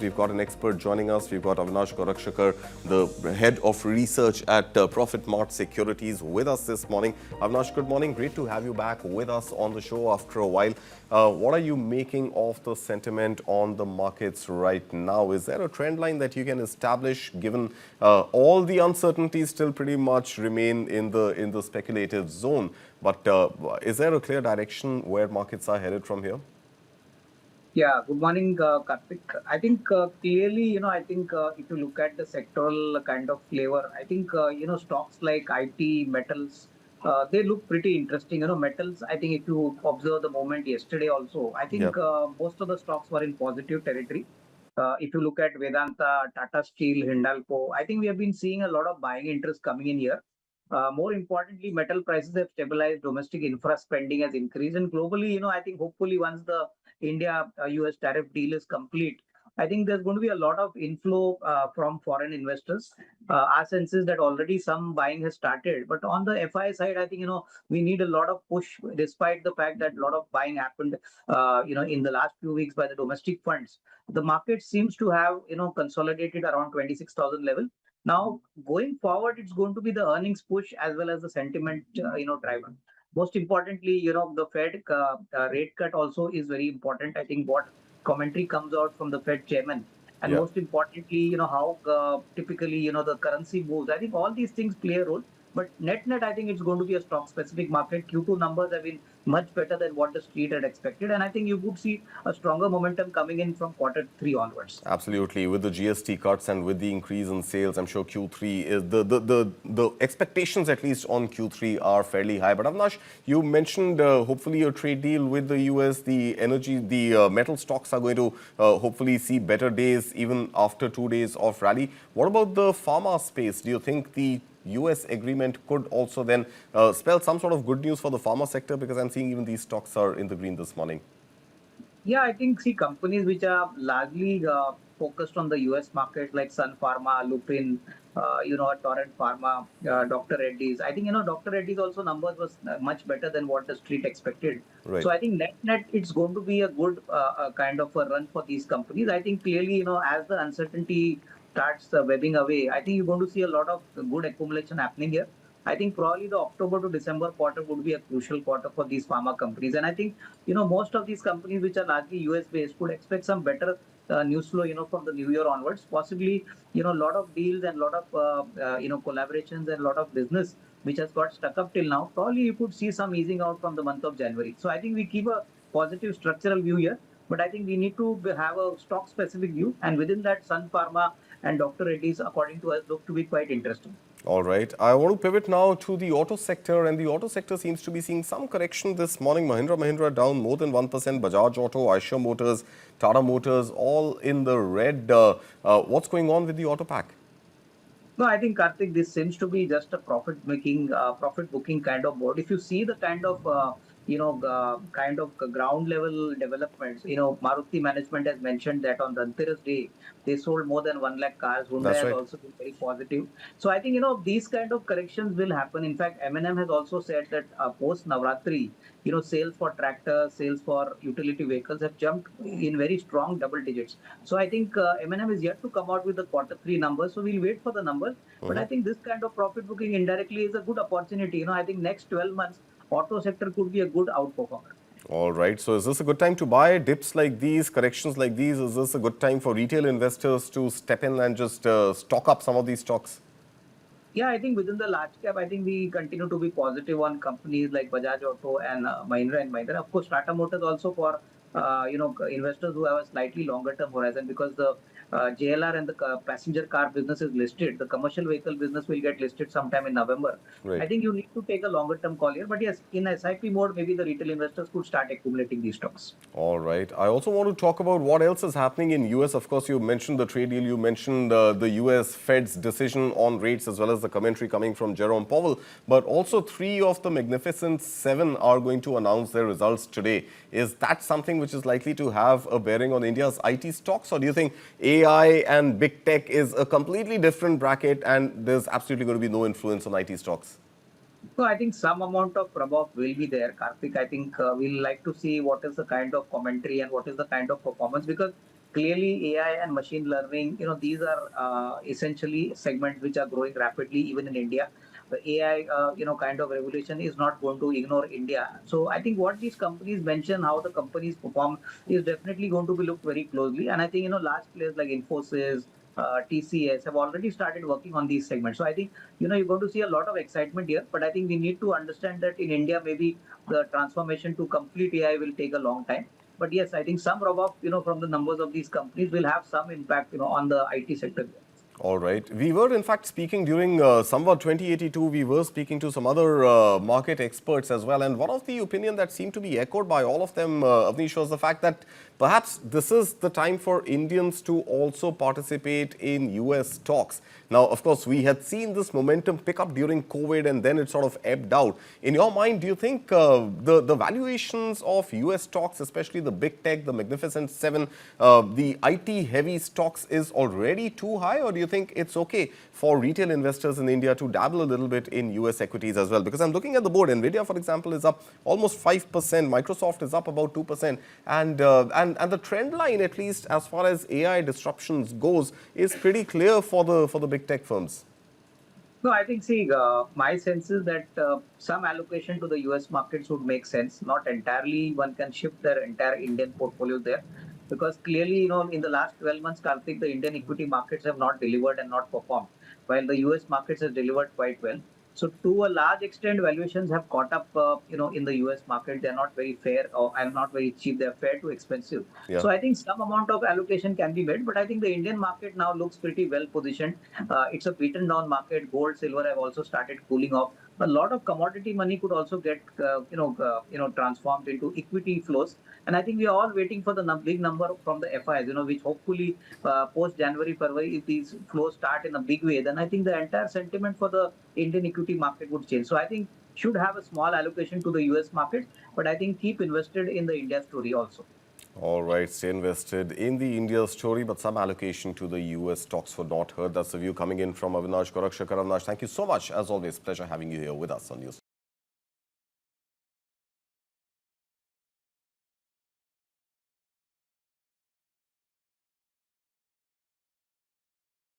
We've got an expert joining us. We've got Avinash Gorakshakar, the head of research at ProfitMart Securities, with us this morning. Avinash, good morning. Great to have you back with us on the show after a while. What are you making of the sentiment on the markets right now? Is there a trend line that you can establish, given all the uncertainties still pretty much remain in the speculative zone? But is there a clear direction where markets are headed from here? Yeah, good morning, Kartik. I think clearly, I think if you look at the sectoral kind of flavor, I think, stocks like IT, metals, they look pretty interesting. Metals, I think if you observe the moment yesterday also, I think Yep. most of the stocks were in positive territory. If you look at Vedanta, Tata Steel, Hindalco, I think we have been seeing a lot of buying interest coming in here. More importantly, metal prices have stabilized, domestic infra spending has increased, and globally, I think hopefully once the India-US tariff deal is complete, I think there's going to be a lot of inflow from foreign investors. Our sense is that already some buying has started, but on the FI side, I think we need a lot of push, despite the fact that a lot of buying happened, in the last few weeks by the domestic funds. The market seems to have consolidated around 26,000 level. Now, going forward, it's going to be the earnings push as well as the sentiment, driver. Most importantly, the Fed rate cut also is very important. I think what commentary comes out from the Fed chairman, and Yeah. most importantly, how typically, the currency moves. I think all these things play a role. But net, I think it's going to be a stock-specific market. Q2 numbers have been much better than what the street had expected, and I think you would see a stronger momentum coming in from quarter 3 onwards. Absolutely. With the GST cuts and with the increase in sales, I'm sure Q3 is the expectations, at least on Q3, are fairly high. But Avinash, you mentioned hopefully a trade deal with the US, the energy, the metal stocks are going to hopefully see better days even after 2 days of rally. What about the pharma space? Do you think the US agreement could also then spell some sort of good news for the pharma sector? Because I'm seeing even these stocks are in the green this morning. Yeah, I think see companies which are largely focused on the US market like Sun Pharma, Lupin, Torrent Pharma, Dr. Reddy's. I think Dr. Reddy's also numbers was much better than what the street expected. Right. So I think net it's going to be a good kind of a run for these companies. I think clearly as the uncertainty starts webbing away, I think you're going to see a lot of good accumulation happening here. I think probably the October to December quarter would be a crucial quarter for these pharma companies, and I think most of these companies which are largely US based could expect some better news flow, from the new year onwards. Possibly, a lot of deals and a lot of, collaborations and a lot of business which has got stuck up till now. Probably you could see some easing out from the month of January. So I think we keep a positive structural view here, but I think we need to have a stock specific view. And within that, Sun Pharma and Dr. Reddy's, according to us, look to be quite interesting. All right. I want to pivot now to the auto sector, and the auto sector seems to be seeing some correction this morning. Mahindra down more than 1%. Bajaj Auto, Eicher Motors, Tata Motors, all in the red. What's going on with the auto pack? No, I think Kartik, this seems to be just a profit booking kind of board. If you see the kind of, ground level developments, Maruti management has mentioned that on the Dhanteras day, they sold more than 1 lakh cars. Hyundai That's has right. also been very positive. So I think, these kind of corrections will happen. In fact, M&M has also said that post Navratri, sales for tractors, sales for utility vehicles have jumped in very strong double digits. So I think M&M is yet to come out with the quarter 3 numbers. So we'll wait for the numbers. But I think this kind of profit booking indirectly is a good opportunity. I think next 12 months, auto sector could be a good outperformer. All right. So is this a good time to buy dips like these, corrections like these? Is this a good time for retail investors to step in and just stock up some of these stocks? Yeah, I think within the large cap, I think we continue to be positive on companies like Bajaj Auto and Mahindra and Mahindra. Of course, Tata Motors also for investors who have a slightly longer term horizon, because the JLR and the passenger car business is listed. The commercial vehicle business will get listed sometime in November. Right. I think you need to take a longer term call here. But yes, in SIP mode, maybe the retail investors could start accumulating these stocks. All right. I also want to talk about what else is happening in US. Of course, you mentioned the trade deal. You mentioned the US Fed's decision on rates, as well as the commentary coming from Jerome Powell. But also 3 of the Magnificent 7 are going to announce their results today. Is that something which is likely to have a bearing on India's IT stocks? Or do you think AI and big tech is a completely different bracket and there's absolutely going to be no influence on IT stocks? So I think some amount of rub-off will be there, Karthik. I think we'll like to see what is the kind of commentary and what is the kind of performance, because clearly AI and machine learning, these are essentially segments which are growing rapidly even in India. The AI, kind of revolution is not going to ignore India. So I think what these companies mention, how the companies perform, is definitely going to be looked very closely. And I think, large players like Infosys, TCS have already started working on these segments. So I think, you're going to see a lot of excitement here. But I think we need to understand that in India, maybe the transformation to complete AI will take a long time. But yes, I think some rub off, from the numbers of these companies will have some impact, on the IT sector. All right. We were, in fact, speaking during somewhat 2082, we were speaking to some other market experts as well. And one of the opinion that seemed to be echoed by all of them, Avnish, was the fact that perhaps this is the time for Indians to also participate in US stocks. Now, of course, we had seen this momentum pick up during COVID and then it sort of ebbed out. In your mind, do you think the valuations of US stocks, especially the big tech, the Magnificent Seven, the IT heavy stocks is already too high, or do you think it's okay for retail investors in India to dabble a little bit in US equities as well? Because I'm looking at the board. Nvidia, for example, is up almost 5%. Microsoft is up about 2%. And the trend line, at least as far as AI disruptions goes, is pretty clear for the big tech firms. No, I think, see, my sense is that some allocation to the US markets would make sense. Not entirely, one can shift their entire Indian portfolio there. Because clearly, in the last 12 months, Kartik, the Indian equity markets have not delivered and not performed, while the US markets have delivered quite well. So to a large extent, valuations have caught up, in the US market. They're not very fair and not very cheap. They're fair to expensive. Yeah. So I think some amount of allocation can be made, but I think the Indian market now looks pretty well positioned. It's a beaten down market. Gold, silver have also started cooling off. A lot of commodity money could also get, transformed into equity flows. And I think we are all waiting for the big number from the FIs, which hopefully post January, February, if these flows start in a big way, then I think the entire sentiment for the Indian equity market would change. So I think should have a small allocation to the US market, but I think keep invested in the India story also. All right, stay invested in the India story, but some allocation to the US stocks for not heard. That's the view coming in from Avinash Gorakshakar. Avinash, thank you so much. As always, pleasure having you here with us on News.